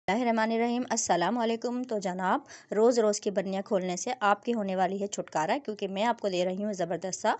रहमानिर्रहीम अस्सलाम वालेकुम। तो जनाब, रोज़ की बर्नियाँ खोलने से आपकी होने वाली है छुटकारा, क्योंकि मैं आपको दे रही हूँ ज़बरदस्त सा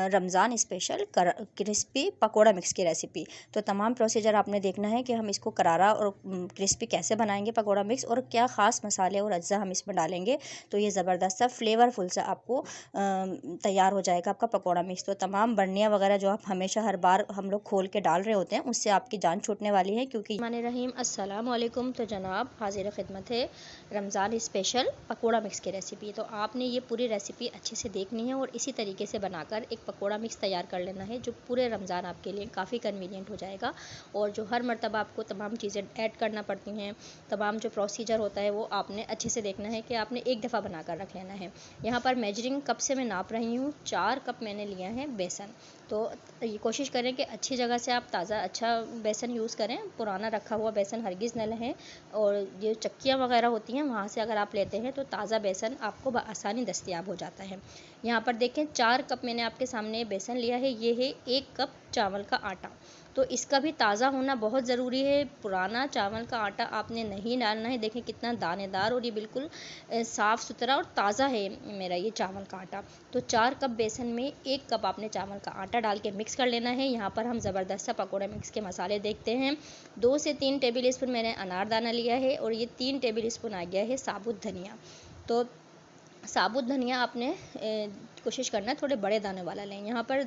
Ramzan special crispy pakora mix की रेसिपी। तो तमाम प्रोसीजर आपने देखना है कि हम इसको करारा और क्रिस्पी कैसे बनाएंगे पकोड़ा मिक्स, और क्या ख़ास मसाले और अज्जा हम इसमें डालेंगे। तो ये ज़बरदस्त सा फ्लेवरफुल सा आपको तैयार हो जाएगा आपका पकोड़ा मिक्स। तो तमाम बर्नियाँ वगैरह जो आप हमेशा हर बार हम लोग खोल के डाल रहे होते हैं, उससे आपकी जान छूटने वाली है। क्योंकि रहीम अस्सलाम वालेकुम। तो जनाब, हाजिर खिदमत है रमज़ान स्पेशल पकोड़ा मिक्स की रेसिपी। तो आपने ये पूरी रेसिपी अच्छे से देखनी है और इसी तरीके से बनाकर एक पकोड़ा मिक्स तैयार कर लेना है, जो पूरे रमज़ान आपके लिए काफ़ी कन्वीनियंट हो जाएगा। और जो हर मरतबा आपको तमाम चीज़ें ऐड करना पड़ती हैं, तमाम जो प्रोसीजर होता है वो आपने अच्छे से देखना है कि आपने एक दफ़ा बनाकर रख लेना है। यहाँ पर मेजरिंग कप से मैं नाप रही हूँ, 4 कप मैंने लिया है बेसन। तो ये कोशिश करें कि अच्छी जगह से आप ताज़ा अच्छा बेसन यूज़ करें, पुराना रखा हुआ बेसन हरगिज़ न लें। और ये चक्कियाँ वगैरह होती हैं, वहाँ से अगर आप लेते हैं तो ताज़ा बेसन आपको आसानी दस्तयाब हो जाता है। यहाँ पर देखें, 4 कप मैंने आपके सामने बेसन लिया है। ये है 1 कप चावल का आटा। तो इसका भी ताज़ा होना बहुत ज़रूरी है। पुराना चावल का आटा आपने नहीं डालना है। देखें कितना दानेदार और ये बिल्कुल साफ़ सुथरा और ताज़ा है मेरा ये चावल का आटा। तो 4 कप बेसन में 1 कप आपने चावल का आटा डाल के मिक्स कर लेना है। यहाँ पर हम ज़बरदस्त सा पकौड़ा मिक्स के मसाले देखते हैं। 2 से 3 टेबल स्पून मैंने अनारदाना लिया है, और ये 3 टेबल स्पून आ गया है साबुत धनिया। तो साबुत धनिया आपने कोशिश करना है थोड़े बड़े दाने वाला लें। यहाँ पर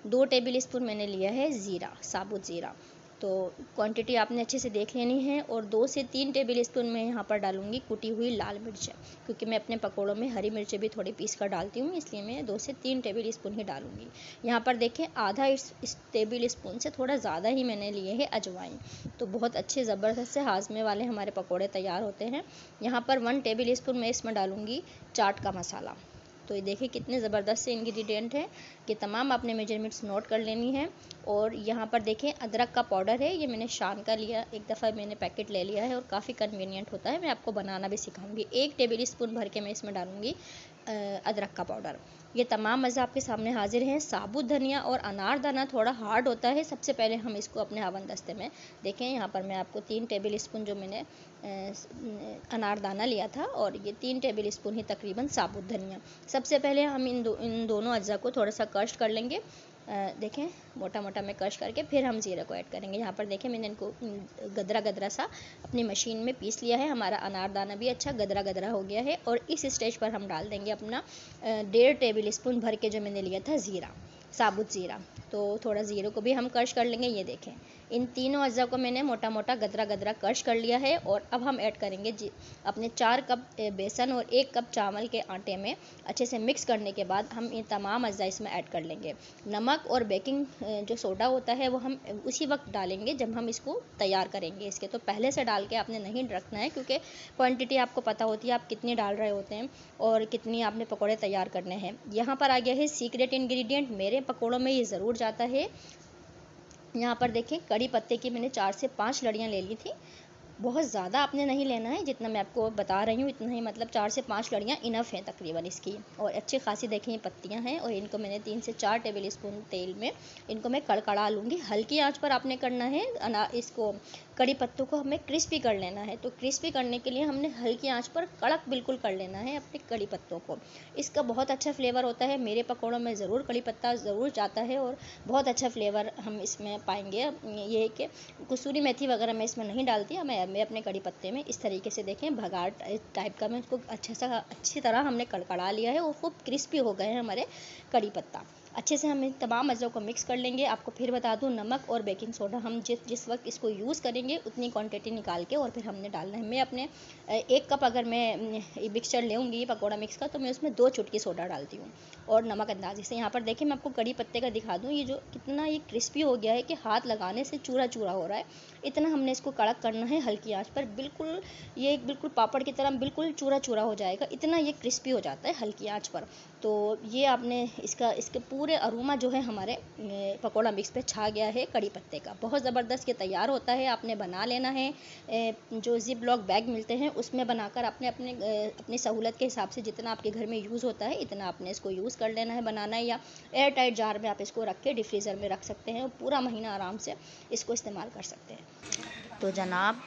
2 टेबल स्पून मैंने लिया है ज़ीरा, साबुत ज़ीरा। तो क्वांटिटी आपने अच्छे से देख लेनी है। और 2 से 3 टेबल स्पून मैं यहाँ पर डालूँगी कुटी हुई लाल मिर्च, क्योंकि मैं अपने पकोड़ों में हरी मिर्चें भी थोड़ी पीस कर डालती हूँ, इसलिए मैं 2 से 3 टेबल स्पून ही डालूँगी। यहाँ पर देखें, आधा इस टेबल स्पून से थोड़ा ज़्यादा ही मैंने लिए है अजवाइन। तो बहुत अच्छे ज़बरदस्त से हाजमे वाले हमारे पकोड़े तैयार होते हैं। यहाँ पर 1 टेबल स्पून मैं इसमें डालूँगी चाट का मसाला। तो ये देखिए कितने ज़बरदस्त से इंग्रेडिएंट है कि तमाम आपने मेजरमेंट्स नोट कर लेनी है। और यहाँ पर देखें, अदरक का पाउडर है, ये मैंने शान का लिया, एक दफ़ा मैंने पैकेट ले लिया है और काफ़ी कन्वीनियंट होता है। मैं आपको बनाना भी सिखाऊंगी। 1 टेबल स्पून भर के मैं इसमें डालूंगी अदरक का पाउडर। ये तमाम मज़ा आपके सामने हाजिर हैं। साबुत धनिया और अनारदाना थोड़ा हार्ड होता है। सबसे पहले हम इसको अपने हवन दस्ते में देखें। यहाँ पर मैं आपको 3 टेबल स्पून जो मैंने अनारदाना लिया था, और ये 3 टेबल स्पून ही तकरीबन साबुत धनिया। सबसे पहले हम इन दोनों अज्जा को थोड़ा सा क्रश कर लेंगे। देखें, मोटा मोटा में क्रश करके फिर हम ज़ीरा को ऐड करेंगे। यहाँ पर देखें, मैंने इनको गदरा गदरा सा अपनी मशीन में पीस लिया है। हमारा अनारदाना भी अच्छा गदरा गदरा हो गया है। और इस स्टेज पर हम डाल देंगे अपना 1.5 टेबल स्पून भर के जो मैंने लिया था ज़ीरा, साबुत ज़ीरा। तो थोड़ा ज़ीरे को भी हम क्रश कर लेंगे। ये देखें, इन तीनों अज्जा को मैंने मोटा मोटा गदरा गदरा क्रश कर लिया है। और अब हम ऐड करेंगे अपने 4 कप बेसन और 1 कप चावल के आटे में अच्छे से मिक्स करने के बाद हम ये तमाम अज्जा इसमें ऐड कर लेंगे। नमक और बेकिंग जो सोडा होता है वो हम उसी वक्त डालेंगे जब हम इसको तैयार करेंगे। इसके तो पहले से डाल के आपने नहीं रखना है, क्योंकि क्वांटिटी आपको पता होती है आप कितनी डाल रहे होते हैं और कितनी आपने पकौड़े तैयार करने हैं। यहाँ पर आ गया है सीक्रेट इंग्रेडिएंट, मेरे पकौड़ों में ये ज़रूर जाता है। यहाँ पर देखें, कड़ी पत्ते की मैंने 4 से 5 लड़ियाँ ले ली थी। बहुत ज़्यादा आपने नहीं लेना है, जितना मैं आपको बता रही हूँ इतना ही, मतलब 4 से 5 लड़ियाँ इनफ हैं तकरीबन इसकी। और अच्छी खासी देखें ये पत्तियाँ हैं, और इनको मैंने 3 से 4 टेबल स्पून तेल में इनको मैं कड़कड़ा लूँगी। हल्की आंच पर आपने करना है। इसको कड़ी पत्तों को हमें क्रिस्पी कर लेना है। तो क्रिस्पी करने के लिए हमने हल्की आंच पर कड़क बिल्कुल कर लेना है अपने कड़ी पत्तों को। इसका बहुत अच्छा फ्लेवर होता है। मेरे पकौड़ों में ज़रूर कड़ी पत्ता ज़रूर जाता है और बहुत अच्छा फ्लेवर हम इसमें पाएंगे। ये है कि कसूरी मेथी वगैरह मैं इसमें नहीं डालती। मैं अपने कड़ी पत्ते में इस तरीके से देखें भगाड़ टाइप का मैं इसको अच्छी तरह हमने कड़कड़ा लिया है और खूब क्रिस्पी हो गए हैं हमारे कड़ी पत्ता। अच्छे से हम इन तमाम अज़ों को मिक्स कर लेंगे। आपको फिर बता दूं, नमक और बेकिंग सोडा हम जिस वक्त इसको यूज़ करेंगे उतनी क्वांटिटी निकाल के और फिर हमने डालना है। मैं अपने 1 कप अगर मैं मिक्सचर लेंगी पकौड़ा मिक्स का, तो मैं उसमें 2 चुटकी सोडा डालती हूँ और नमक अंदाजे से। यहाँ पर देखिए, मैं आपको कड़ी पत्ते का दिखा दूँ, ये जो कितना ये क्रिस्पी हो गया है कि हाथ लगाने से चूरा चूरा हो रहा है। इतना हमने इसको कड़क करना है हल्की आंच पर। बिल्कुल ये बिल्कुल पापड़ की तरह बिल्कुल चूरा चूरा हो जाएगा, इतना ये क्रिस्पी हो जाता है हल्की आंच पर। तो ये आपने इसके पूरे पूरे अरोमा जो है हमारे पकौड़ा मिक्स पे छा गया है कड़ी पत्ते का। बहुत ज़बरदस्त ये तैयार होता है। आपने बना लेना है, जो ज़िप लॉक बैग मिलते हैं उसमें बनाकर अपनी सहूलत के हिसाब से जितना आपके घर में यूज़ होता है इतना आपने इसको यूज़ कर लेना है, बनाना है, या एयर टाइट जार में आप इसको रख के डीप फ्रीज़र में रख सकते हैं और पूरा महीना आराम से इसको इस्तेमाल कर सकते हैं। तो जनाब,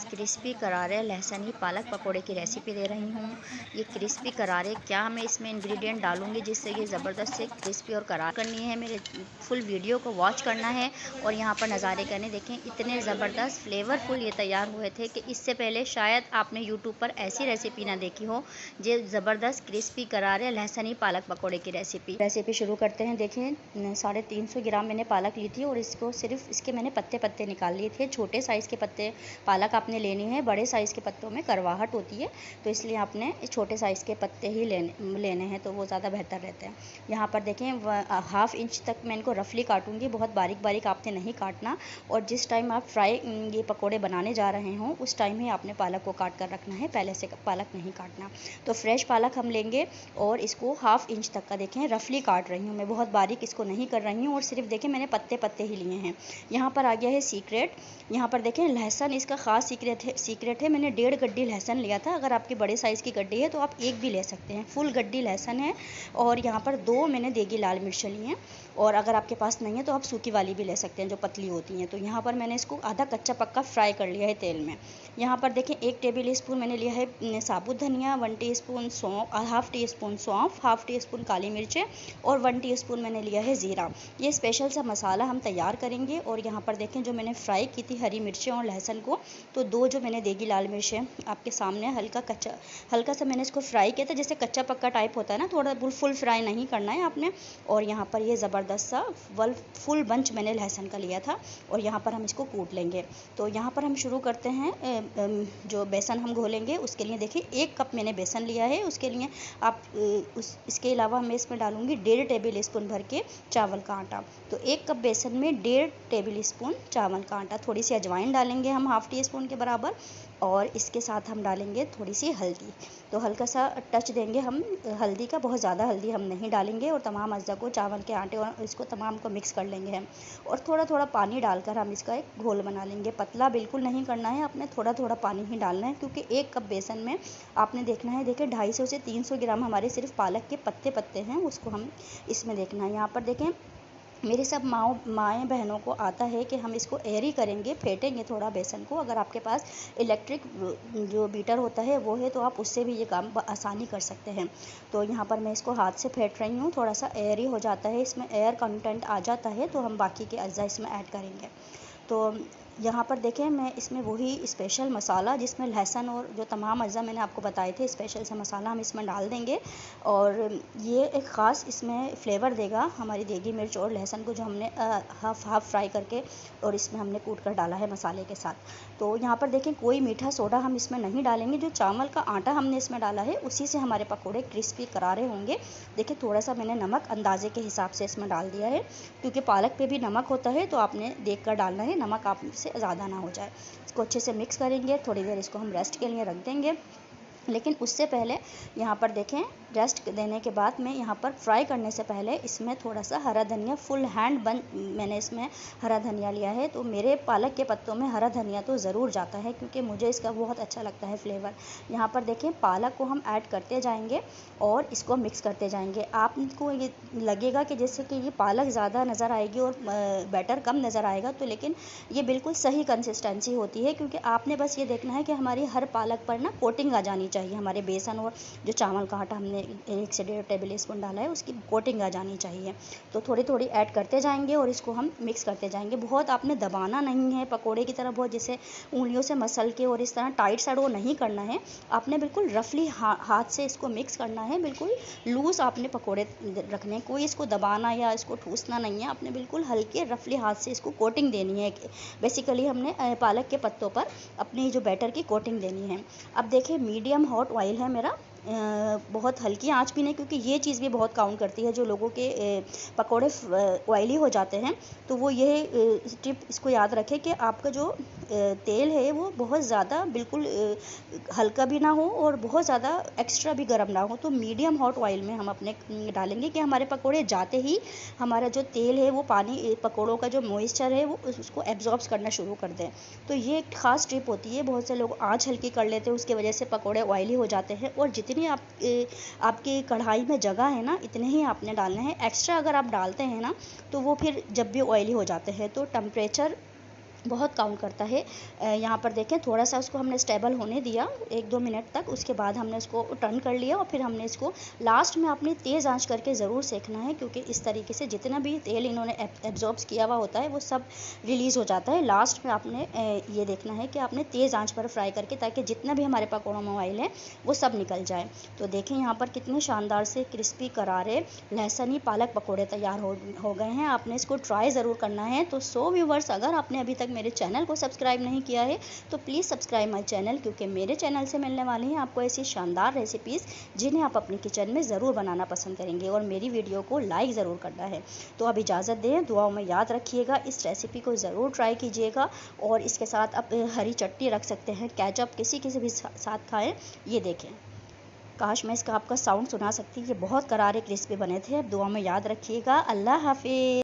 क्रिस्पी करारे लहसनी पालक पकोड़े की रेसिपी दे रही हूँ। ये क्रिस्पी करारे क्या मैं इसमें इंग्रेडिएंट डालूँगी जिससे ये ज़बरदस्त से क्रिस्पी और करार करनी है। मेरे फुल वीडियो को वॉच करना है और यहाँ पर नज़ारे करने। देखें इतने ज़बरदस्त फ्लेवरफुल ये तैयार हुए थे कि इससे पहले शायद आपने यूट्यूब पर ऐसी रेसिपी ना देखी हो। ये ज़बरदस्त क्रिस्पी करारे लहसनी पालक पकोड़े की रेसिपी शुरू करते हैं। देखिए 350 ग्राम मैंने पालक ली थी और इसको सिर्फ इसके मैंने पत्ते निकाल लिए थे। छोटे साइज़ के पत्ते पालक आपने लेनी है, बड़े साइज़ के पत्तों में करवाहट होती है, तो इसलिए आपने छोटे साइज़ के पत्ते ही लेने हैं, तो वो ज़्यादा बेहतर रहते हैं। यहाँ पर देखें 1/2 इंच तक मैं इनको रफली काटूंगी, बहुत बारीक बारीक आपने नहीं काटना। और जिस टाइम आप ये पकोड़े बनाने जा रहे हों उस टाइम ही आपने पालक को काट कर रखना है, पहले से पालक नहीं काटना। तो फ्रेश पालक हम लेंगे और इसको 1/2 इंच तक का देखें रफली काट रही हूँ मैं, बहुत बारीक इसको नहीं कर रही हूँ। और सिर्फ देखें मैंने पत्ते ही लिए हैं। यहाँ पर आ गया है सीक्रेट। यहाँ पर देखें लहसुन इसका ख़ास सीक्रेट है। मैंने 1.5 गड्डी लहसुन लिया था। अगर आपकी बड़े साइज़ की गड्डी है तो आप 1 भी ले सकते हैं। फुल गड्डी लहसुन है। और यहाँ पर 2 मैंने देगी लाल मिर्च ली हैं। और अगर आपके पास नहीं है तो आप सूखी वाली भी ले सकते हैं जो पतली होती हैं। तो यहाँ पर मैंने इसको आधा कच्चा पक्का फ्राई कर लिया है तेल में। यहाँ पर देखें 1 टेबल स्पून मैंने लिया है साबुत धनिया, 1 टीस्पून सौंफ, 1/2 टीस्पून सौंफ, 1/2 टीस्पून काली मिर्चें और 1 टीस्पून मैंने लिया है ज़ीरा। ये स्पेशल सा मसाला हम तैयार करेंगे। और यहाँ पर देखें जो मैंने फ्राई की थी हरी मिर्चें और लहसुन को, तो 2 जो मैंने देगी लाल मिर्चें आपके सामने हल्का सा मैंने इसको फ्राई किया था, जैसे कच्चा पक्का टाइप होता है ना, थोड़ा फुल फ्राई नहीं करना है आपने। और यहाँ पर ये ज़बरदस्त सा फुल बंच मैंने लहसुन का लिया था और यहाँ पर हम इसको कूट लेंगे। तो यहाँ पर हम शुरू करते हैं। जो बेसन हम घोलेंगे उसके लिए देखिए 1 कप मैंने बेसन लिया है। उसके लिए आप इसके अलावा मैं इसमें डालूंगी 1.5 टेबल स्पून भर के चावल का आटा। तो 1 कप बेसन में 1.5 टेबल स्पून चावल का आटा, थोड़ी सी अजवाइन डालेंगे हम 1/2 टीस्पून के बराबर। और इसके साथ हम डालेंगे थोड़ी सी हल्दी। तो हल्का सा टच देंगे हम हल्दी का, बहुत ज़्यादा हल्दी हम नहीं डालेंगे। और तमाम अज्जा को चावल के आटे और इसको तमाम को मिक्स कर लेंगे हम। और थोड़ा थोड़ा पानी डालकर हम इसका एक घोल बना लेंगे। पतला बिल्कुल नहीं करना है आपने, थोड़ा थोड़ा पानी ही डालना है, क्योंकि 1 कप बेसन में आपने देखना है, देखिए 250 से 300 ग्राम हमारे सिर्फ पालक के पत्ते हैं, उसको हम इसमें देखना है। यहाँ पर देखें मेरी सब माएँ बहनों को आता है कि हम इसको एयरी करेंगे, फेंटेंगे थोड़ा बेसन को। अगर आपके पास इलेक्ट्रिक जो बीटर होता है वो है तो आप उससे भी ये काम आसानी कर सकते हैं। तो यहाँ पर मैं इसको हाथ से फेंट रही हूँ, थोड़ा सा एयरी हो जाता है, इसमें एयर कंटेंट आ जाता है तो हम बाकी के अज्जा इसमें ऐड करेंगे। तो यहाँ पर देखें मैं इसमें वही स्पेशल मसाला जिसमें लहसुन और जो तमाम अज्जा मैंने आपको बताए थे, स्पेशल सा मसाला हम इसमें डाल देंगे। और ये एक ख़ास इसमें फ्लेवर देगा हमारी देगी मिर्च और लहसुन को, जो हमने हाफ फ्राई करके और इसमें हमने कूट कर डाला है मसाले के साथ। तो यहाँ पर देखें कोई मीठा सोडा हम इसमें नहीं डालेंगे। जो चावल का आटा हमने इसमें डाला है उसी से हमारे पकौड़े क्रिस्पी करारे होंगे। देखिए थोड़ा सा मैंने नमक अंदाजे के हिसाब से इसमें डाल दिया है, क्योंकि पालक पे भी नमक होता है तो आपने देख कर डालना है, नमक आपसे ज़्यादा ना हो जाए। इसको अच्छे से मिक्स करेंगे, थोड़ी देर इसको हम रेस्ट के लिए रख देंगे। लेकिन उससे पहले यहाँ पर देखें रेस्ट देने के बाद में यहाँ पर फ्राई करने से पहले इसमें थोड़ा सा हरा धनिया फुल हैंड मैंने इसमें हरा धनिया लिया है। तो मेरे पालक के पत्तों में हरा धनिया तो ज़रूर जाता है, क्योंकि मुझे इसका बहुत अच्छा लगता है फ्लेवर। यहाँ पर देखें पालक को हम ऐड करते जाएंगे और इसको मिक्स करते जाएंगे। आपको ये लगेगा कि जैसे कि ये पालक ज़्यादा नज़र आएगी और बैटर कम नज़र आएगा, तो लेकिन ये बिल्कुल सही कंसिस्टेंसी होती है, क्योंकि आपने बस ये देखना है कि हमारी हर पालक पर ना कोटिंग आ जानी चाहिए। हमारे बेसन और जो चावल का आटा हमने 1 से 1.5 टेबल स्पून डाला है उसकी कोटिंग आ जानी चाहिए। तो थोड़ी थोड़ी ऐड करते जाएंगे और इसको हम मिक्स करते जाएंगे। बहुत आपने दबाना नहीं है पकोड़े की तरह, बहुत जैसे उंगलियों से मसल के और इस तरह टाइट साइड वो नहीं करना है। आपने बिल्कुल रफली हाथ से इसको मिक्स करना है, बिल्कुल लूज़ आपने पकोड़े रखने, कोई इसको दबाना या इसको ठूसना नहीं है। आपने बिल्कुल हल्के रफली हाथ से इसको कोटिंग देनी है। बेसिकली हमने पालक के पत्तों पर अपनी जो बैटर की कोटिंग देनी है। अब देखिए मीडियम हॉट ऑयल है मेरा, बहुत हल्की आंच भी नहीं, क्योंकि ये चीज़ भी बहुत काउंट करती है। जो लोगों के पकोड़े ऑयली हो जाते हैं तो वो ये टिप इसको याद रखें कि आपका जो तेल है वो बहुत ज़्यादा बिल्कुल हल्का भी ना हो और बहुत ज़्यादा एक्स्ट्रा भी गर्म ना हो। तो मीडियम हॉट ऑयल में हम अपने डालेंगे कि हमारे पकोड़े जाते ही हमारा जो तेल है वो पानी पकोड़ों का जो मॉइस्चर है वो उसको एब्जॉर्ब करना शुरू कर दें। तो ये एक ख़ास टिप होती है। बहुत से लोग आँच हल्की कर लेते हैं, उसकी वजह से पकोड़े ऑयली हो जाते हैं। और जितनी आपकी कढ़ाई में जगह है ना, इतने ही आपने डालने हैं। एक्स्ट्रा अगर आप डालते हैं ना तो वो फिर जब भी ऑयली हो जाते हैं। तो टेम्परेचर बहुत काउंट करता है। यहाँ पर देखें, थोड़ा सा उसको हमने स्टेबल होने दिया 1-2 मिनट तक। उसके बाद हमने उसको टर्न कर लिया और फिर हमने इसको लास्ट में अपनी तेज़ आंच करके ज़रूर सेकना है, क्योंकि इस तरीके से जितना भी तेल इन्होंने एब्जॉर्ब किया हुआ होता है वो सब रिलीज़ हो जाता है। लास्ट में आपने ये देखना है कि आपने तेज़ आंच पर फ्राई करके, ताकि जितना भी हमारे पकौड़ों में ऑयल है वो सब निकल जाए। तो देखें यहाँ पर कितने शानदार से क्रिस्पी करारे लहसनी पालक पकौड़े तैयार हो गए हैं। आपने इसको ट्राई ज़रूर करना है। तो व्यूवर्स, अगर आपने अभी तक मेरे चैनल को सब्सक्राइब नहीं किया है तो प्लीज़ सब्सक्राइब माय चैनल, क्योंकि मेरे चैनल से मिलने वाली हैं आपको ऐसी शानदार रेसिपीज़ जिन्हें आप अपने किचन में ज़रूर बनाना पसंद करेंगे। और मेरी वीडियो को लाइक ज़रूर करना है। तो अब इजाज़त दें, दुआओं में याद रखिएगा। इस रेसिपी को ज़रूर ट्राई कीजिएगा और इसके साथ आप हरी चटनी रख सकते हैं, केचप किसी भी साथ खाएँ। ये देखें, काश मैं इसका आपका साउंड सुना सकती। ये बहुत करारे क्रिस्पी बने थे। अब दुआ में याद रखिएगा। अल्लाह हाफिज़।